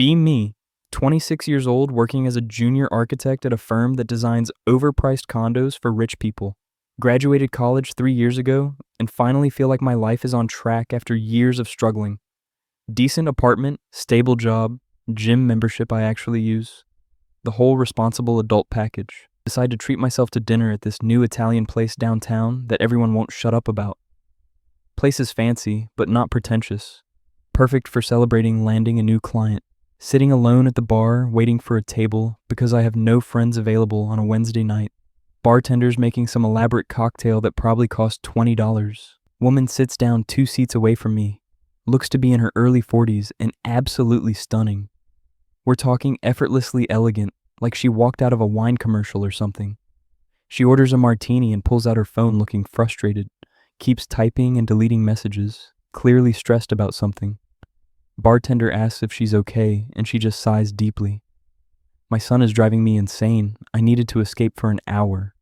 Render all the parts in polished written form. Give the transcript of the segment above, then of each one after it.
Be me, 26 years old, working as a junior architect at a firm that designs overpriced condos for rich people. Graduated college 3 years ago and finally feel like my life is on track after years of struggling. Decent apartment, stable job, gym membership I actually use. The whole responsible adult package. Decide to treat myself to dinner at this new Italian place downtown that everyone won't shut up about. Place is fancy, but not pretentious. Perfect for celebrating landing a new client. Sitting alone at the bar, waiting for a table because I have no friends available on a Wednesday night. Bartender's making some elaborate cocktail that probably cost $20. Woman sits down 2 seats away from me. Looks to be in her early 40s and absolutely stunning. We're talking effortlessly elegant, like she walked out of a wine commercial or something. She orders a martini and pulls out her phone looking frustrated, keeps typing and deleting messages, clearly stressed about something. Bartender asks if she's okay, and she just sighs deeply. My son is driving me insane. I needed to escape for an hour.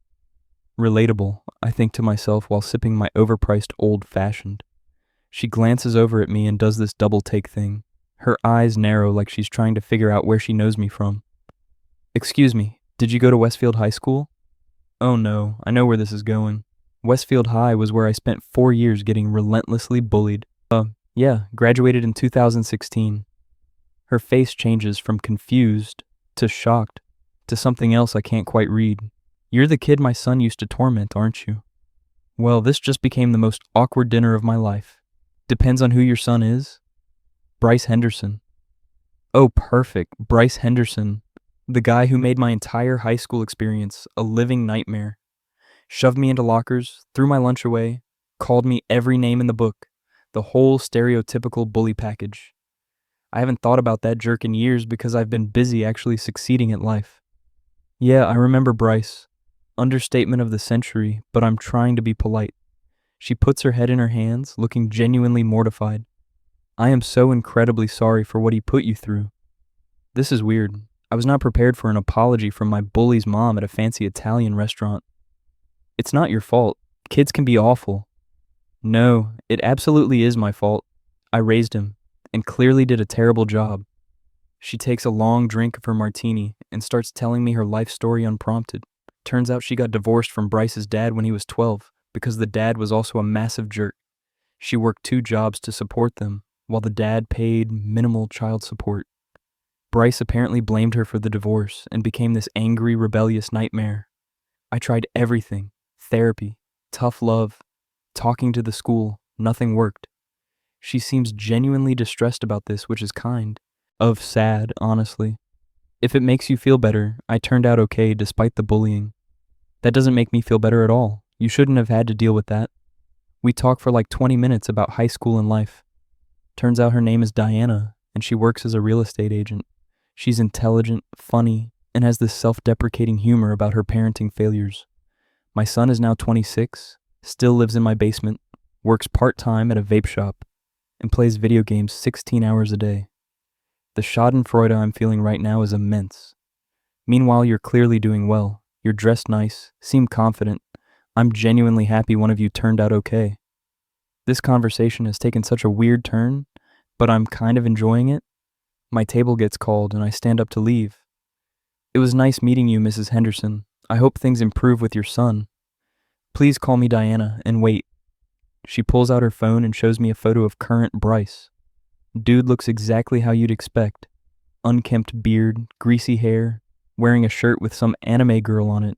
Relatable, I think to myself while sipping my overpriced old-fashioned. She glances over at me and does this double-take thing. Her eyes narrow like she's trying to figure out where she knows me from. Excuse me, did you go to Westfield High School? Oh no, I know where this is going. Westfield High was where I spent 4 years getting relentlessly bullied. Yeah, graduated in 2016. Her face changes from confused to shocked to something else I can't quite read. You're the kid my son used to torment, aren't you? Well, this just became the most awkward dinner of my life. Depends on who your son is. Bryce Henderson. Oh, perfect. Bryce Henderson. The guy who made my entire high school experience a living nightmare. Shoved me into lockers, threw my lunch away, called me every name in the book. The whole stereotypical bully package. I haven't thought about that jerk in years because I've been busy actually succeeding at life. Yeah, I remember Bryce. Understatement of the century, but I'm trying to be polite. She puts her head in her hands, looking genuinely mortified. I am so incredibly sorry for what he put you through. This is weird. I was not prepared for an apology from my bully's mom at a fancy Italian restaurant. It's not your fault. Kids can be awful. No, it absolutely is my fault. I raised him, and clearly did a terrible job. She takes a long drink of her martini and starts telling me her life story unprompted. Turns out she got divorced from Bryce's dad when he was 12 because the dad was also a massive jerk. She worked 2 jobs to support them, while the dad paid minimal child support. Bryce apparently blamed her for the divorce and became this angry, rebellious nightmare. I tried everything. Therapy, tough love, talking to the school, nothing worked. She seems genuinely distressed about this, which is kind. Of sad, honestly. If it makes you feel better, I turned out okay despite the bullying. That doesn't make me feel better at all. You shouldn't have had to deal with that. We talked for like 20 minutes about high school and life. Turns out her name is Diana, and she works as a real estate agent. She's intelligent, funny, and has this self-deprecating humor about her parenting failures. My son is now 26, still lives in my basement, works part-time at a vape shop, and plays video games 16 hours a day. The schadenfreude I'm feeling right now is immense. Meanwhile, you're clearly doing well. You're dressed nice, seem confident. I'm genuinely happy one of you turned out okay. This conversation has taken such a weird turn, but I'm kind of enjoying it. My table gets called and I stand up to leave. It was nice meeting you, Mrs. Henderson. I hope things improve with your son. Please call me Diana and wait. She pulls out her phone and shows me a photo of current Bryce. Dude looks exactly how you'd expect. Unkempt beard, greasy hair, wearing a shirt with some anime girl on it.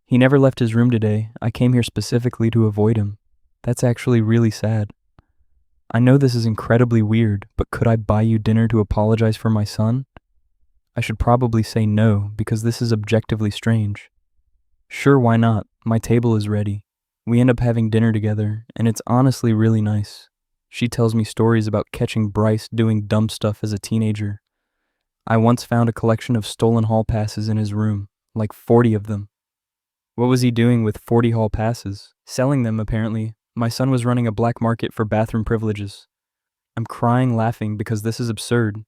He never left his room today. I came here specifically to avoid him. That's actually really sad. I know this is incredibly weird, but could I buy you dinner to apologize for my son? I should probably say no, because this is objectively strange. Sure, why not? My table is ready. We end up having dinner together, and it's honestly really nice. She tells me stories about catching Bryce doing dumb stuff as a teenager. I once found a collection of stolen hall passes in his room, like 40 of them. What was he doing with 40 hall passes? Selling them, apparently. My son was running a black market for bathroom privileges. I'm crying laughing because this is absurd.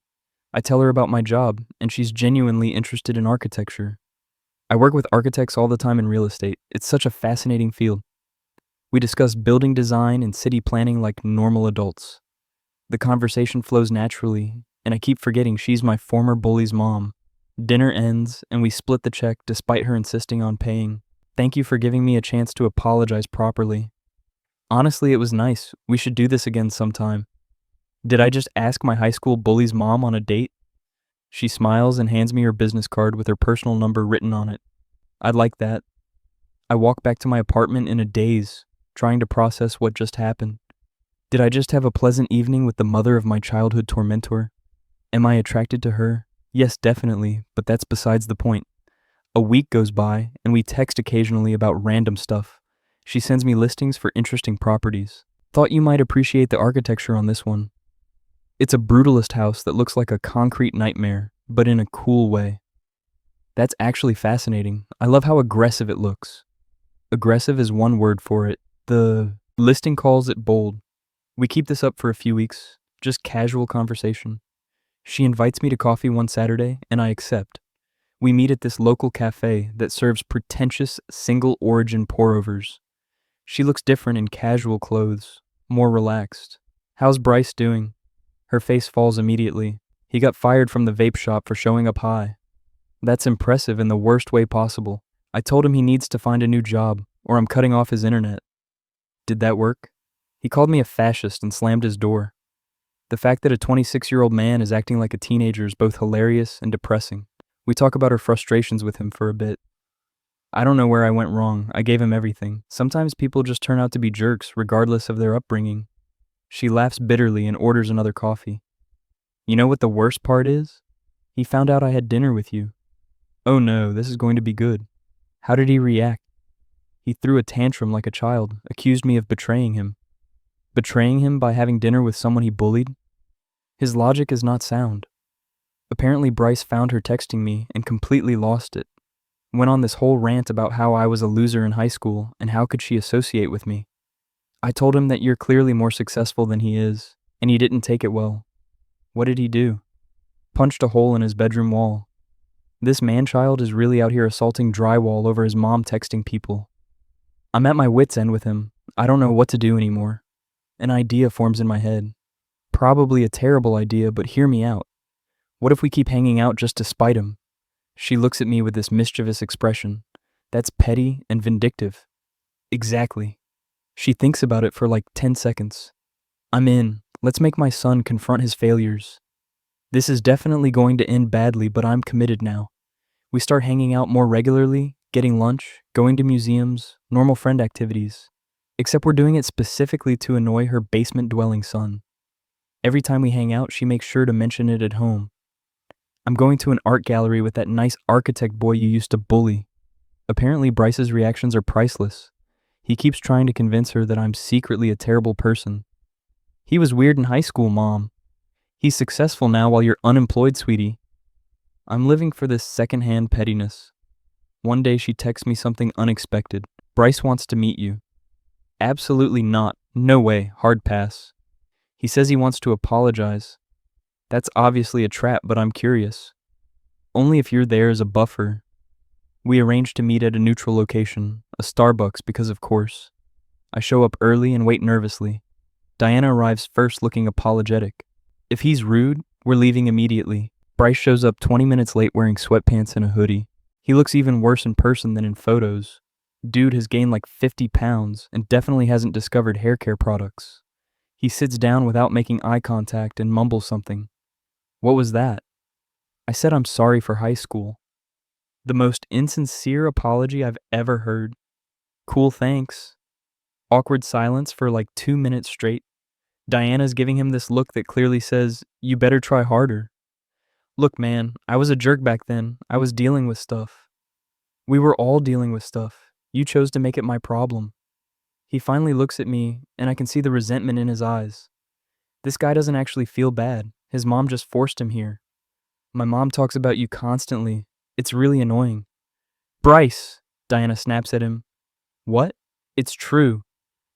I tell her about my job, and she's genuinely interested in architecture. I work with architects all the time in real estate. It's such a fascinating field. We discuss building design and city planning like normal adults. The conversation flows naturally, and I keep forgetting she's my former bully's mom. Dinner ends, and we split the check despite her insisting on paying. Thank you for giving me a chance to apologize properly. Honestly, it was nice. We should do this again sometime. Did I just ask my high school bully's mom on a date? She smiles and hands me her business card with her personal number written on it. I'd like that. I walk back to my apartment in a daze, trying to process what just happened. Did I just have a pleasant evening with the mother of my childhood tormentor? Am I attracted to her? Yes, definitely, but that's besides the point. A week goes by, and we text occasionally about random stuff. She sends me listings for interesting properties. Thought you might appreciate the architecture on this one. It's a brutalist house that looks like a concrete nightmare, but in a cool way. That's actually fascinating. I love how aggressive it looks. Aggressive is one word for it. The listing calls it bold. We keep this up for a few weeks, just casual conversation. She invites me to coffee one Saturday, and I accept. We meet at this local cafe that serves pretentious single-origin pour-overs. She looks different in casual clothes, more relaxed. How's Bryce doing? Her face falls immediately. He got fired from the vape shop for showing up high. That's impressive in the worst way possible. I told him he needs to find a new job, or I'm cutting off his internet. Did that work? He called me a fascist and slammed his door. The fact that a 26-year-old man is acting like a teenager is both hilarious and depressing. We talk about her frustrations with him for a bit. I don't know where I went wrong. I gave him everything. Sometimes people just turn out to be jerks, regardless of their upbringing. She laughs bitterly and orders another coffee. You know what the worst part is? He found out I had dinner with you. Oh no, this is going to be good. How did he react? He threw a tantrum like a child, accused me of betraying him. Betraying him by having dinner with someone he bullied? His logic is not sound. Apparently Bryce found her texting me and completely lost it. Went on this whole rant about how I was a loser in high school and how could she associate with me. I told him that you're clearly more successful than he is, and he didn't take it well. What did he do? Punched a hole in his bedroom wall. This man-child is really out here assaulting drywall over his mom texting people. I'm at my wit's end with him. I don't know what to do anymore. An idea forms in my head. Probably a terrible idea, but hear me out. What if we keep hanging out just to spite him? She looks at me with this mischievous expression. That's petty and vindictive. Exactly. She thinks about it for like 10 seconds. I'm in. Let's make my son confront his failures. This is definitely going to end badly, but I'm committed now. We start hanging out more regularly, getting lunch, going to museums, normal friend activities. Except we're doing it specifically to annoy her basement-dwelling son. Every time we hang out, she makes sure to mention it at home. I'm going to an art gallery with that nice architect boy you used to bully. Apparently Bryce's reactions are priceless. He keeps trying to convince her that I'm secretly a terrible person. He was weird in high school, Mom. He's successful now while you're unemployed, sweetie. I'm living for this secondhand pettiness. One day she texts me something unexpected. Bryce wants to meet you. Absolutely not. No way. Hard pass. He says he wants to apologize. That's obviously a trap, but I'm curious. Only if you're there as a buffer. We arrange to meet at a neutral location, a Starbucks because of course. I show up early and wait nervously. Diana arrives first looking apologetic. If he's rude, we're leaving immediately. Bryce shows up 20 minutes late wearing sweatpants and a hoodie. He looks even worse in person than in photos. Dude has gained like 50 pounds and definitely hasn't discovered hair care products. He sits down without making eye contact and mumbles something. What was that? I said I'm sorry for high school. The most insincere apology I've ever heard. Cool, thanks. Awkward silence for like 2 minutes straight. Diana's giving him this look that clearly says, you better try harder. Look, man, I was a jerk back then. I was dealing with stuff. We were all dealing with stuff. You chose to make it my problem. He finally looks at me, and I can see the resentment in his eyes. This guy doesn't actually feel bad. His mom just forced him here. My mom talks about you constantly. It's really annoying. Bryce, Diana snaps at him. What? It's true.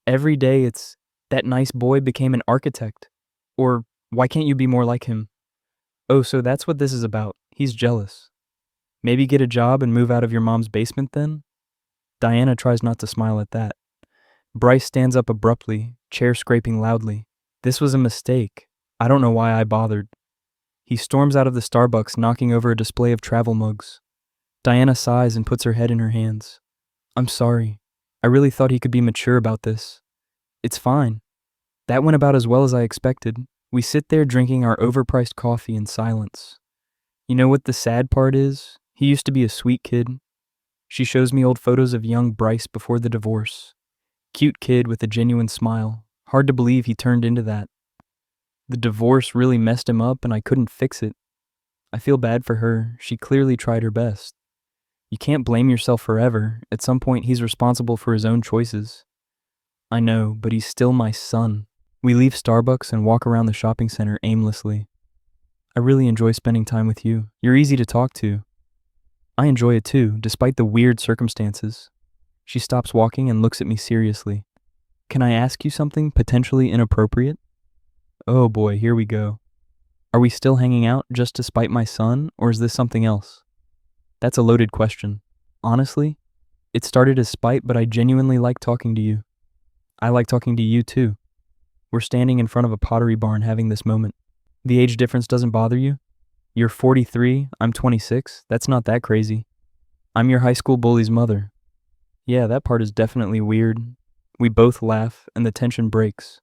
Every day it's, that nice boy became an architect. Or, why can't you be more like him? Oh, so that's what this is about. He's jealous. Maybe get a job and move out of your mom's basement then? Diana tries not to smile at that. Bryce stands up abruptly, chair scraping loudly. This was a mistake. I don't know why I bothered. He storms out of the Starbucks, knocking over a display of travel mugs. Diana sighs and puts her head in her hands. I'm sorry. I really thought he could be mature about this. It's fine. That went about as well as I expected. We sit there drinking our overpriced coffee in silence. You know what the sad part is? He used to be a sweet kid. She shows me old photos of young Bryce before the divorce. Cute kid with a genuine smile. Hard to believe he turned into that. The divorce really messed him up and I couldn't fix it. I feel bad for her. She clearly tried her best. You can't blame yourself forever. At some point, he's responsible for his own choices. I know, but he's still my son. We leave Starbucks and walk around the shopping center aimlessly. I really enjoy spending time with you. You're easy to talk to. I enjoy it too, despite the weird circumstances. She stops walking and looks at me seriously. Can I ask you something potentially inappropriate? Oh boy, here we go. Are we still hanging out just to spite my son, or is this something else? That's a loaded question. Honestly, it started as spite, but I genuinely like talking to you. I like talking to you too. We're standing in front of a pottery barn having this moment. The age difference doesn't bother you? You're 43, I'm 26, that's not that crazy. I'm your high school bully's mother. Yeah, that part is definitely weird. We both laugh, and the tension breaks.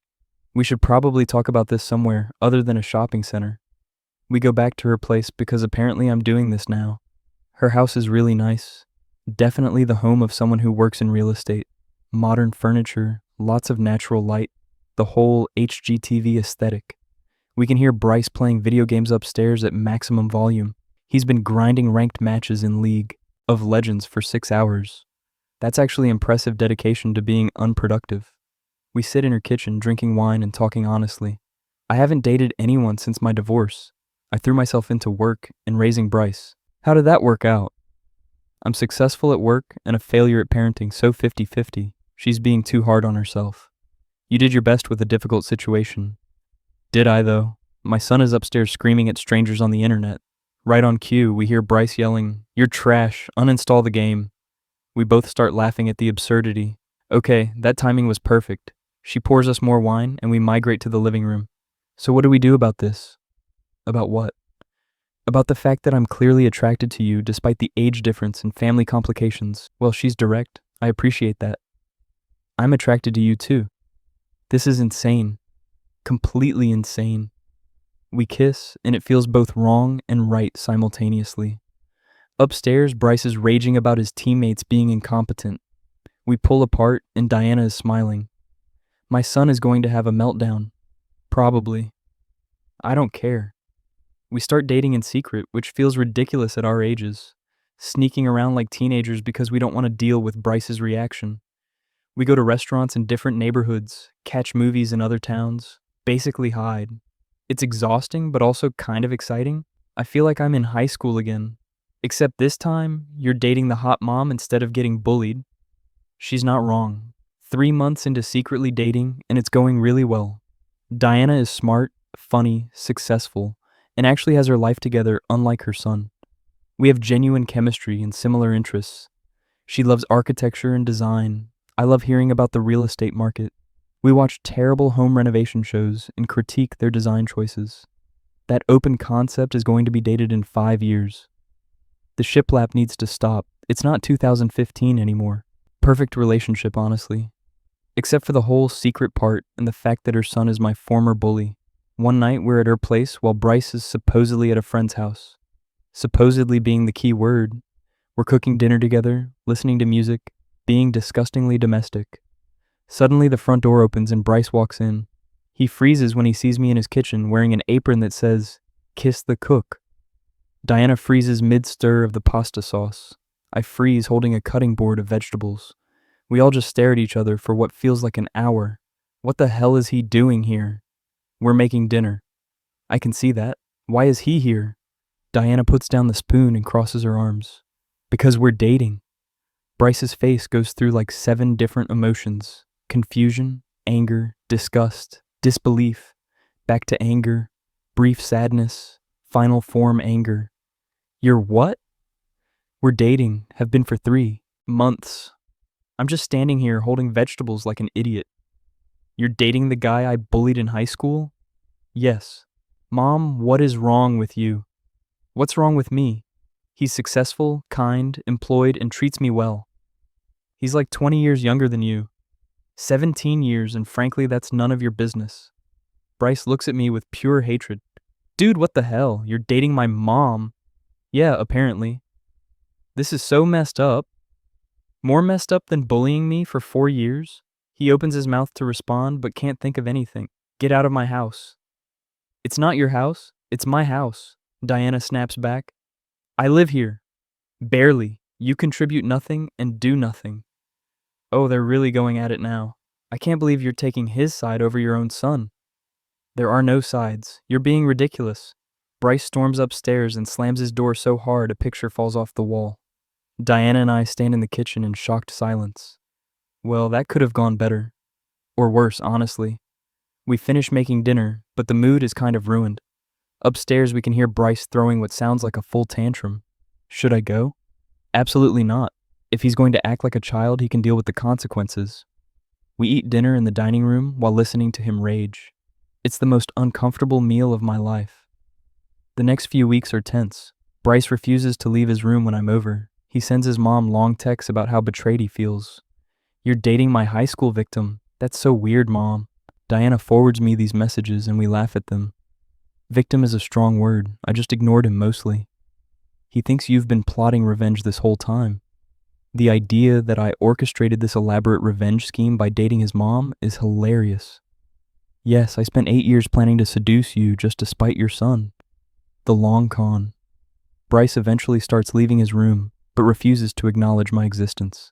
We should probably talk about this somewhere other than a shopping center. We go back to her place because apparently I'm doing this now. Her house is really nice. Definitely the home of someone who works in real estate. Modern furniture, lots of natural light, the whole HGTV aesthetic. We can hear Bryce playing video games upstairs at maximum volume. He's been grinding ranked matches in League of Legends for 6 hours. That's actually impressive dedication to being unproductive. We sit in her kitchen drinking wine and talking honestly. I haven't dated anyone since my divorce. I threw myself into work and raising Bryce. How did that work out? I'm successful at work and a failure at parenting, so 50-50. She's being too hard on herself. You did your best with a difficult situation. Did I, though? My son is upstairs screaming at strangers on the internet. Right on cue, we hear Bryce yelling, "You're trash, uninstall the game." We both start laughing at the absurdity. Okay, that timing was perfect. She pours us more wine and we migrate to the living room. So what do we do about this? About what? About the fact that I'm clearly attracted to you despite the age difference and family complications. Well, she's direct. I appreciate that. I'm attracted to you too. This is insane. Completely insane. We kiss, and it feels both wrong and right simultaneously. Upstairs, Bryce is raging about his teammates being incompetent. We pull apart, and Diana is smiling. My son is going to have a meltdown. Probably. I don't care. We start dating in secret, which feels ridiculous at our ages. Sneaking around like teenagers because we don't want to deal with Bryce's reaction. We go to restaurants in different neighborhoods, catch movies in other towns, basically hide. It's exhausting, but also kind of exciting. I feel like I'm in high school again. Except this time, you're dating the hot mom instead of getting bullied. She's not wrong. 3 months into secretly dating, and it's going really well. Diana is smart, funny, successful, and actually has her life together unlike her son. We have genuine chemistry and similar interests. She loves architecture and design. I love hearing about the real estate market. We watch terrible home renovation shows and critique their design choices. That open concept is going to be dated in 5 years. The shiplap needs to stop. It's not 2015 anymore. Perfect relationship, honestly. Except for the whole secret part and the fact that her son is my former bully. One night we're at her place while Bryce is supposedly at a friend's house. Supposedly being the key word. We're cooking dinner together, listening to music, being disgustingly domestic. Suddenly the front door opens and Bryce walks in. He freezes when he sees me in his kitchen wearing an apron that says, "Kiss the cook." Diana freezes mid-stir of the pasta sauce. I freeze holding a cutting board of vegetables. We all just stare at each other for what feels like an hour. What the hell is he doing here? We're making dinner. I can see that. Why is he here? Diana puts down the spoon and crosses her arms. Because we're dating. Bryce's face goes through like 7 different emotions. Confusion, anger, disgust, disbelief, back to anger, brief sadness, final form anger. You're what? We're dating, have been for 3 months. I'm just standing here holding vegetables like an idiot. You're dating the guy I bullied in high school? Yes. Mom, what is wrong with you? What's wrong with me? He's successful, kind, employed, and treats me well. He's like 20 years younger than you. 17 years, and frankly, that's none of your business. Bryce looks at me with pure hatred. Dude, what the hell? You're dating my mom. Yeah, apparently. This is so messed up. More messed up than bullying me for 4 years? He opens his mouth to respond, but can't think of anything. Get out of my house. It's not your house. It's my house. Diana snaps back. I live here. Barely. You contribute nothing and do nothing. Oh, they're really going at it now. I can't believe you're taking his side over your own son. There are no sides. You're being ridiculous. Bryce storms upstairs and slams his door so hard a picture falls off the wall. Diana and I stand in the kitchen in shocked silence. Well, that could have gone better. Or worse, honestly. We finish making dinner, but the mood is kind of ruined. Upstairs, we can hear Bryce throwing what sounds like a full tantrum. Should I go? Absolutely not. If he's going to act like a child, he can deal with the consequences. We eat dinner in the dining room while listening to him rage. It's the most uncomfortable meal of my life. The next few weeks are tense. Bryce refuses to leave his room when I'm over. He sends his mom long texts about how betrayed he feels. You're dating my high school victim. That's so weird, Mom. Diana forwards me these messages and we laugh at them. Victim is a strong word. I just ignored him mostly. He thinks you've been plotting revenge this whole time. The idea that I orchestrated this elaborate revenge scheme by dating his mom is hilarious. Yes, I spent 8 years planning to seduce you just to spite your son. The long con. Bryce eventually starts leaving his room, but refuses to acknowledge my existence.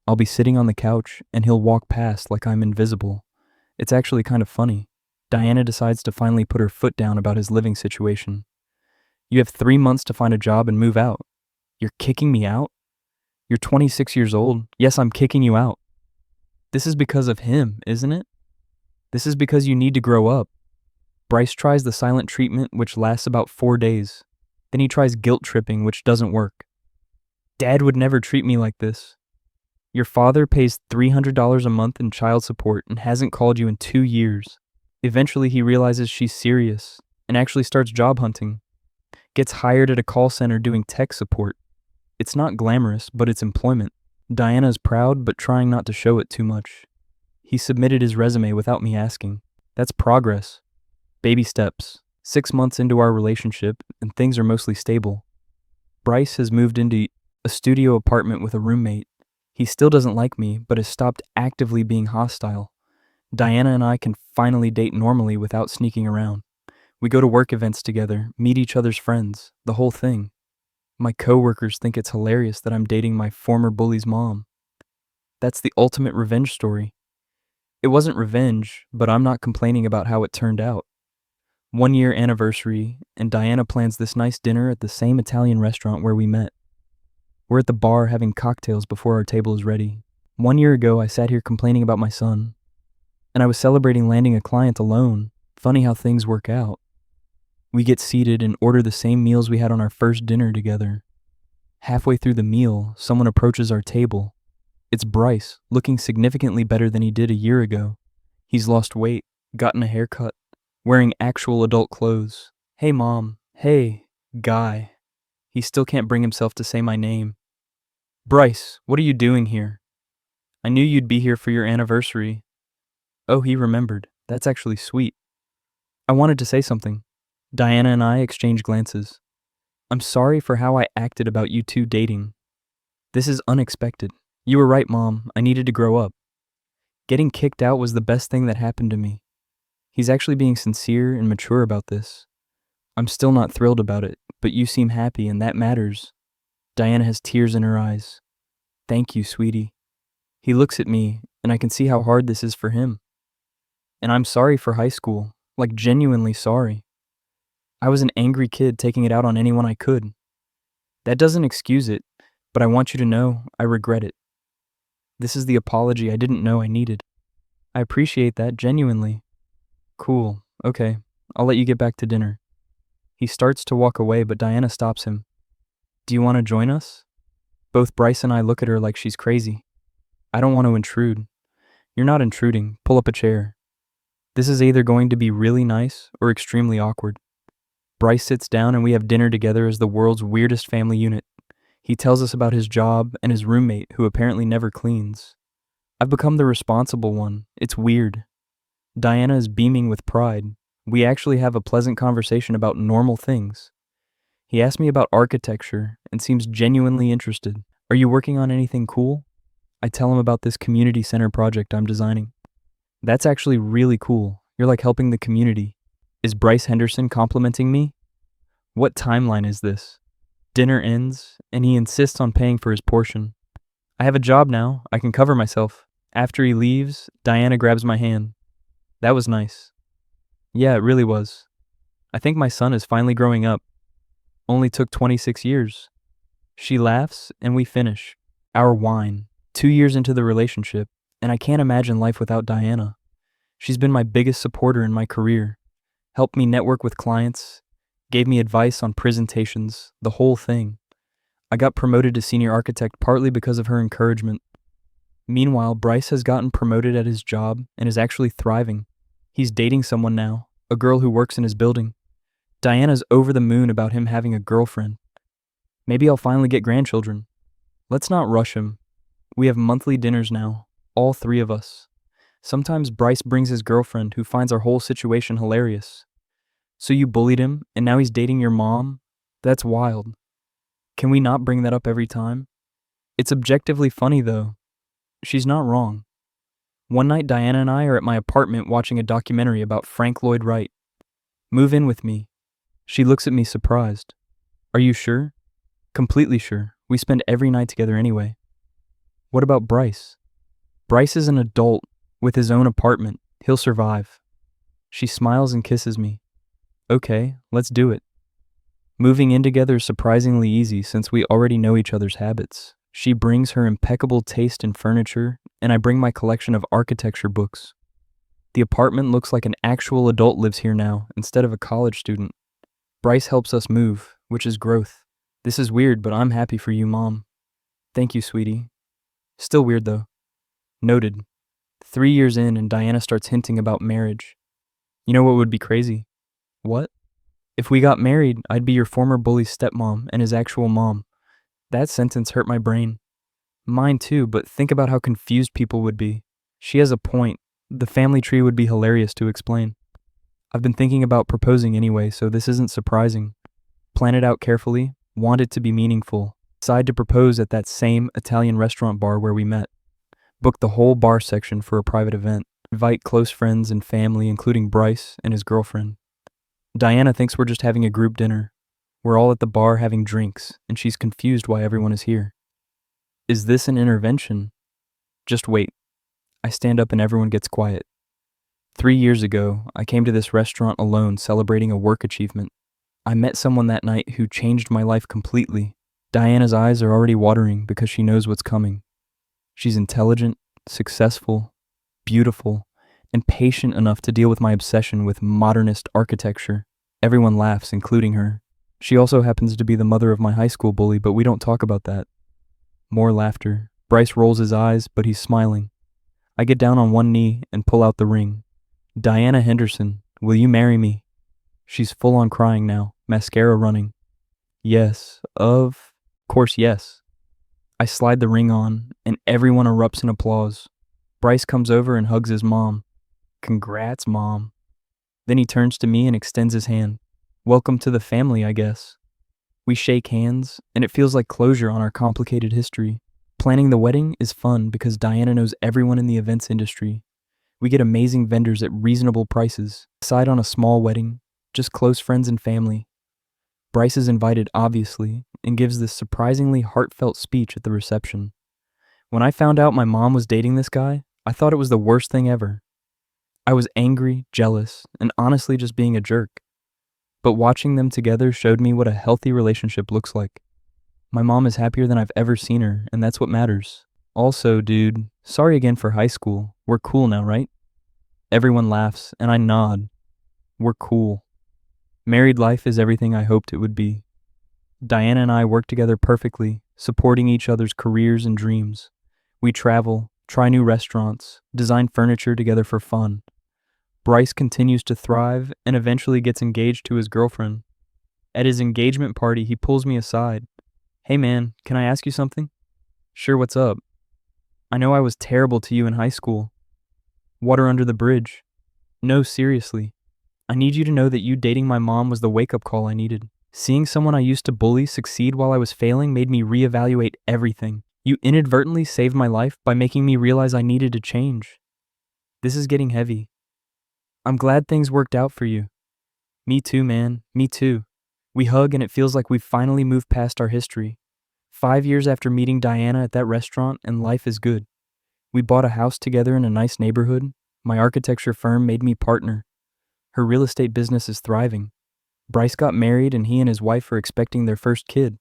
I'll be sitting on the couch, and he'll walk past like I'm invisible. It's actually kind of funny. Diana decides to finally put her foot down about his living situation. You have 3 months to find a job and move out. You're kicking me out? You're 26 years old. Yes, I'm kicking you out. This is because of him, isn't it? This is because you need to grow up. Bryce tries the silent treatment, which lasts about 4 days. Then he tries guilt tripping, which doesn't work. Dad would never treat me like this. Your father pays $300 a month in child support and hasn't called you in 2 years. Eventually, he realizes she's serious and actually starts job hunting. Gets hired at a call center doing tech support. It's not glamorous, but it's employment. Diana's proud, but trying not to show it too much. He submitted his resume without me asking. That's progress. Baby steps. 6 months into our relationship, and things are mostly stable. Bryce has moved into a studio apartment with a roommate. He still doesn't like me, but has stopped actively being hostile. Diana and I can finally date normally without sneaking around. We go to work events together, meet each other's friends, the whole thing. My coworkers think it's hilarious that I'm dating my former bully's mom. That's the ultimate revenge story. It wasn't revenge, but I'm not complaining about how it turned out. 1 year anniversary, and Diana plans this nice dinner at the same Italian restaurant where we met. We're at the bar having cocktails before our table is ready. 1 year ago, I sat here complaining about my son. And I was celebrating landing a client alone. Funny how things work out. We get seated and order the same meals we had on our first dinner together. Halfway through the meal, someone approaches our table. It's Bryce, looking significantly better than he did a year ago. He's lost weight, gotten a haircut, wearing actual adult clothes. Hey, Mom. Hey, guy. He still can't bring himself to say my name. Bryce, what are you doing here? I knew you'd be here for your anniversary. Oh, he remembered. That's actually sweet. I wanted to say something. Diana and I exchange glances. I'm sorry for how I acted about you two dating. This is unexpected. You were right, Mom. I needed to grow up. Getting kicked out was the best thing that happened to me. He's actually being sincere and mature about this. I'm still not thrilled about it, but you seem happy and that matters. Diana has tears in her eyes. Thank you, sweetie. He looks at me, and I can see how hard this is for him. And I'm sorry for high school, like genuinely sorry. I was an angry kid taking it out on anyone I could. That doesn't excuse it, but I want you to know I regret it. This is the apology I didn't know I needed. I appreciate that genuinely. Cool, okay, I'll let you get back to dinner. He starts to walk away, but Diana stops him. Do you want to join us? Both Bryce and I look at her like she's crazy. I don't want to intrude. You're not intruding. Pull up a chair. This is either going to be really nice or extremely awkward. Bryce sits down and we have dinner together as the world's weirdest family unit. He tells us about his job and his roommate, who apparently never cleans. I've become the responsible one. It's weird. Diana is beaming with pride. We actually have a pleasant conversation about normal things. He asks me about architecture and seems genuinely interested. Are you working on anything cool? I tell him about this community center project I'm designing. That's actually really cool. You're like helping the community. Is Bryce Henderson complimenting me? What timeline is this? Dinner ends, and he insists on paying for his portion. I have a job now. I can cover myself. After he leaves, Diana grabs my hand. That was nice. Yeah, it really was. I think my son is finally growing up. Only took 26 years. She laughs, and we finish. Our wine. 2 years into the relationship, and I can't imagine life without Diana. She's been my biggest supporter in my career. Helped me network with clients, gave me advice on presentations, the whole thing. I got promoted to senior architect partly because of her encouragement. Meanwhile, Bryce has gotten promoted at his job and is actually thriving. He's dating someone now, a girl who works in his building. Diana's over the moon about him having a girlfriend. Maybe I'll finally get grandchildren. Let's not rush him. We have monthly dinners now, all three of us. Sometimes Bryce brings his girlfriend, who finds our whole situation hilarious. So you bullied him, and now he's dating your mom? That's wild. Can we not bring that up every time? It's objectively funny, though. She's not wrong. One night, Diana and I are at my apartment watching a documentary about Frank Lloyd Wright. Move in with me. She looks at me surprised. Are you sure? Completely sure. We spend every night together anyway. What about Bryce? Bryce is an adult with his own apartment. He'll survive. She smiles and kisses me. Okay, let's do it. Moving in together is surprisingly easy since we already know each other's habits. She brings her impeccable taste in furniture, and I bring my collection of architecture books. The apartment looks like an actual adult lives here now, instead of a college student. Bryce helps us move, which is growth. This is weird, but I'm happy for you, Mom. Thank you, sweetie. Still weird, though. Noted. 3 years in, and Diana starts hinting about marriage. You know what would be crazy? What? If we got married, I'd be your former bully's stepmom and his actual mom. That sentence hurt my brain. Mine too, but think about how confused people would be. She has a point. The family tree would be hilarious to explain. I've been thinking about proposing anyway, so this isn't surprising. Plan it out carefully, want it to be meaningful. Decide to propose at that same Italian restaurant bar where we met. Book the whole bar section for a private event. Invite close friends and family, including Bryce and his girlfriend. Diana thinks we're just having a group dinner. We're all at the bar having drinks, and she's confused why everyone is here. Is this an intervention? Just wait. I stand up and everyone gets quiet. 3 years ago, I came to this restaurant alone celebrating a work achievement. I met someone that night who changed my life completely. Diana's eyes are already watering because she knows what's coming. She's intelligent, successful, beautiful, and patient enough to deal with my obsession with modernist architecture. Everyone laughs, including her. She also happens to be the mother of my high school bully, but we don't talk about that. More laughter. Bryce rolls his eyes, but he's smiling. I get down on one knee and pull out the ring. Diana Henderson, will you marry me? She's full on crying now, mascara running. Yes, of course yes. I slide the ring on, and everyone erupts in applause. Bryce comes over and hugs his mom. Congrats, Mom. Then he turns to me and extends his hand. Welcome to the family, I guess. We shake hands, and it feels like closure on our complicated history. Planning the wedding is fun because Diana knows everyone in the events industry. We get amazing vendors at reasonable prices. Decide on a small wedding, just close friends and family. Bryce is invited, obviously, and gives this surprisingly heartfelt speech at the reception. When I found out my mom was dating this guy, I thought it was the worst thing ever. I was angry, jealous, and honestly just being a jerk. But watching them together showed me what a healthy relationship looks like. My mom is happier than I've ever seen her, and that's what matters. Also, dude, sorry again for high school. We're cool now, right? Everyone laughs, and I nod. We're cool. Married life is everything I hoped it would be. Diana and I work together perfectly, supporting each other's careers and dreams. We travel, try new restaurants, design furniture together for fun. Bryce continues to thrive and eventually gets engaged to his girlfriend. At his engagement party, he pulls me aside. "Hey man, can I ask you something?" "Sure, what's up?" "I know I was terrible to you in high school." "Water under the bridge." "No, seriously. I need you to know that you dating my mom was the wake-up call I needed. Seeing someone I used to bully succeed while I was failing made me reevaluate everything. You inadvertently saved my life by making me realize I needed to change. This is getting heavy. I'm glad things worked out for you." "Me too, man. Me too." We hug and it feels like we've finally moved past our history. 5 years after meeting Diana at that restaurant, and life is good. We bought a house together in a nice neighborhood. My architecture firm made me partner. Her real estate business is thriving. Bryce got married and he and his wife are expecting their first kid.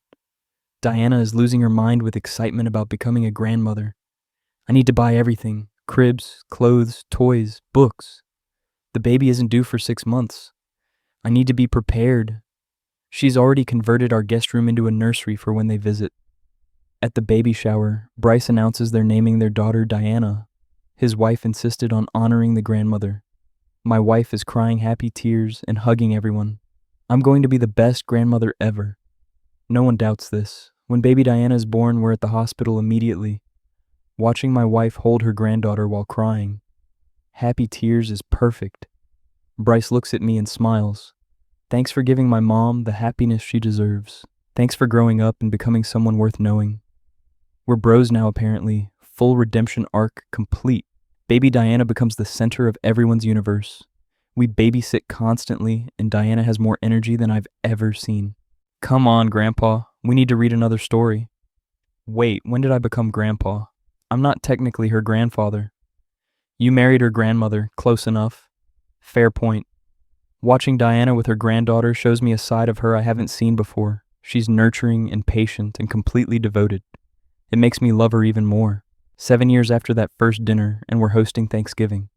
Diana is losing her mind with excitement about becoming a grandmother. I need to buy everything: cribs, clothes, toys, books. The baby isn't due for 6 months. I need to be prepared. She's already converted our guest room into a nursery for when they visit. At the baby shower, Bryce announces they're naming their daughter Diana. His wife insisted on honoring the grandmother. My wife is crying happy tears and hugging everyone. I'm going to be the best grandmother ever. No one doubts this. When baby Diana is born, we're at the hospital immediately, watching my wife hold her granddaughter while crying. Happy tears is perfect. Bryce looks at me and smiles. Thanks for giving my mom the happiness she deserves. Thanks for growing up and becoming someone worth knowing. We're bros now apparently, full redemption arc complete. Baby Diana becomes the center of everyone's universe. We babysit constantly and Diana has more energy than I've ever seen. Come on, Grandpa, we need to read another story. Wait, when did I become Grandpa? I'm not technically her grandfather. You married her grandmother, close enough. Fair point. Watching Diana with her granddaughter shows me a side of her I haven't seen before. She's nurturing and patient and completely devoted. It makes me love her even more. 7 years after that first dinner, and we're hosting Thanksgiving.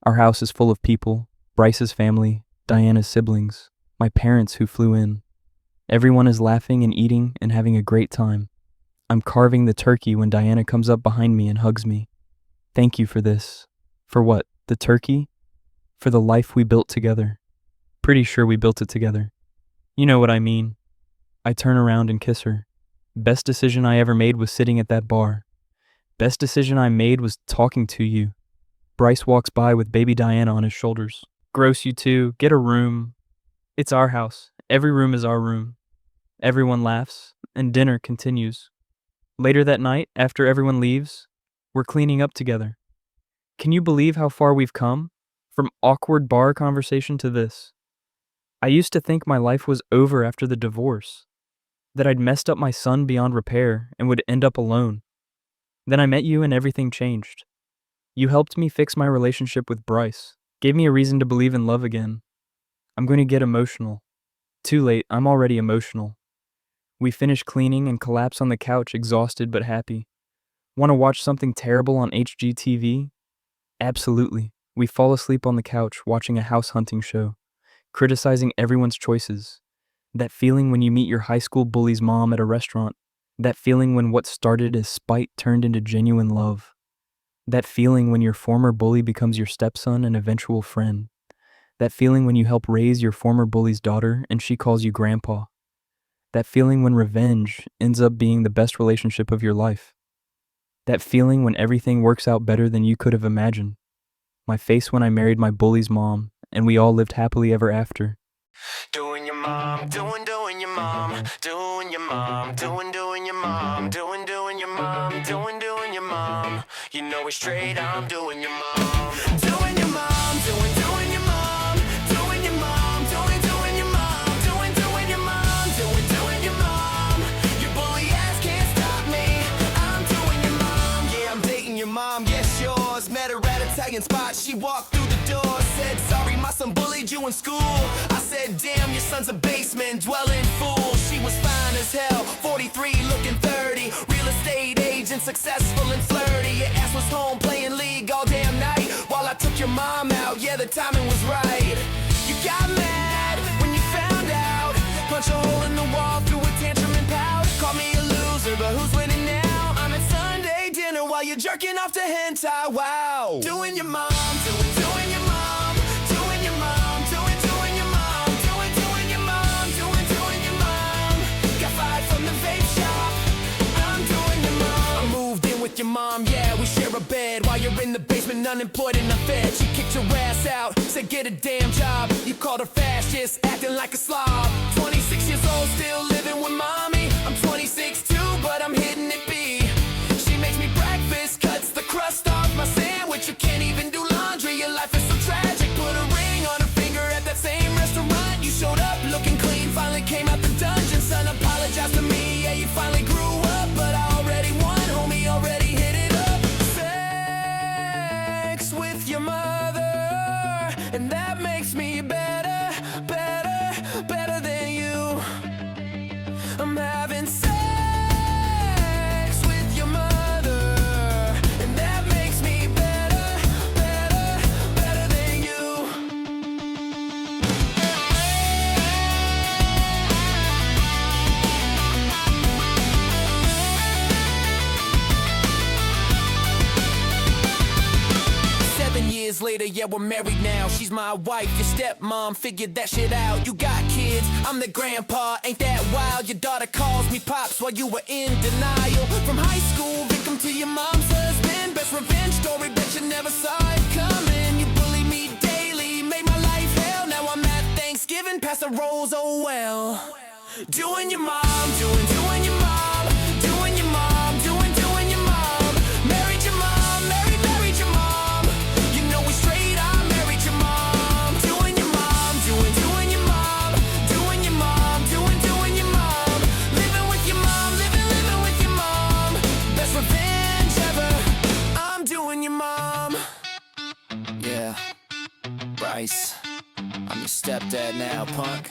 Our house is full of people: Bryce's family, Diana's siblings, my parents who flew in. Everyone is laughing and eating and having a great time. I'm carving the turkey when Diana comes up behind me and hugs me. Thank you for this. For what? The turkey? For the life we built together. Pretty sure we built it together. You know what I mean. I turn around and kiss her. Best decision I ever made was sitting at that bar. Best decision I made was talking to you. Bryce walks by with baby Diana on his shoulders. Gross, you two. Get a room. It's our house. Every room is our room. Everyone laughs, and dinner continues. Later that night, after everyone leaves, we're cleaning up together. Can you believe how far we've come? From awkward bar conversation to this. I used to think my life was over after the divorce, that I'd messed up my son beyond repair and would end up alone. Then I met you and everything changed. You helped me fix my relationship with Bryce, gave me a reason to believe in love again. I'm going to get emotional. Too late, I'm already emotional. We finish cleaning and collapse on the couch, exhausted but happy. Want to watch something terrible on HGTV? Absolutely. We fall asleep on the couch watching a house hunting show, criticizing everyone's choices. That feeling when you meet your high school bully's mom at a restaurant. That feeling when what started as spite turned into genuine love. That feeling when your former bully becomes your stepson and eventual friend. That feeling when you help raise your former bully's daughter and she calls you grandpa. That feeling when revenge ends up being the best relationship of your life. That feeling when everything works out better than you could have imagined. My face when I married my bully's mom, and we all lived happily ever after. Doing your mom, doing your mom, doing your mom, doing your mom, doing your mom, doing your mom. You know it's straight, I'm doing your mom. Doing your mom, doing your mom, doing your mom, doing your mom, doing your mom, doing your mom. Your bully ass can't stop me. I'm doing your mom. Yeah, I'm dating your mom, yes yours. Met her at Italian spot, she walked through the door, said sorry, my son bullied you in school. I said, damn, your son's a basement dwelling fool. She was fine as hell, 43, looking 30. Real estate agent, successful and flirty. Your ass was home playing league all damn night while I took your mom out, yeah, the timing was right. You got mad when you found out. Punch a hole in the wall, threw a tantrum and pout. Call me a loser, but who's winning now? I'm at Sunday dinner while you're jerking off to hentai, wow. Doing your mom, doing your mom, from the vape shop. I'm doing your mom. I moved in with your mom, yeah, we share a bed. While you're in the basement, unemployed and unfed. She kicked your ass out, said get a damn job. You called her fascist, acting like a slob. 26 years old, still living with mommy. I'm 26 too, but I'm hitting it B. She makes me breakfast, cuts the crust off my sandwich. You can't even do laundry, your life is so tragic. Put a ring on her finger at that same restaurant. You showed up looking clean, finally came out the dungeon. Son, apologize to me, yeah, you finally grew up. But I already won, homie, already hit it up. Sex with your mother, and that makes me better, better, better than you. I'm having sex with your mother, and that makes me better, better, better than you. 7 years later, yeah, we're married now. She's my wife, your stepmom, figured that shit out. You got kids, I'm the grandpa, ain't that wild? Your daughter calls me pops while you were in denial. From high school, victim to your mom's husband. Best revenge story, bet you never saw it coming. You bullied me daily, made my life hell. Now I'm at Thanksgiving, past the rolls, oh well. Doing your mom, doing your mom, doing your mom, doing your mom. Married your mom, married your mom. You know we straight, I married your mom. Doing your mom, doing your mom, doing your mom, doing your mom. Living with your mom, living with your mom. Best revenge ever, I'm doing your mom. Yeah, Bryce, I'm your stepdad now, punk.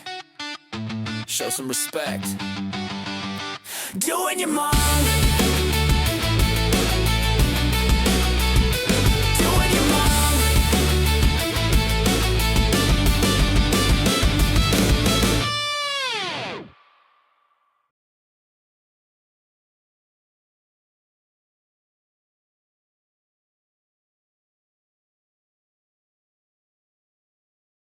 Show some respect. Doing your mom.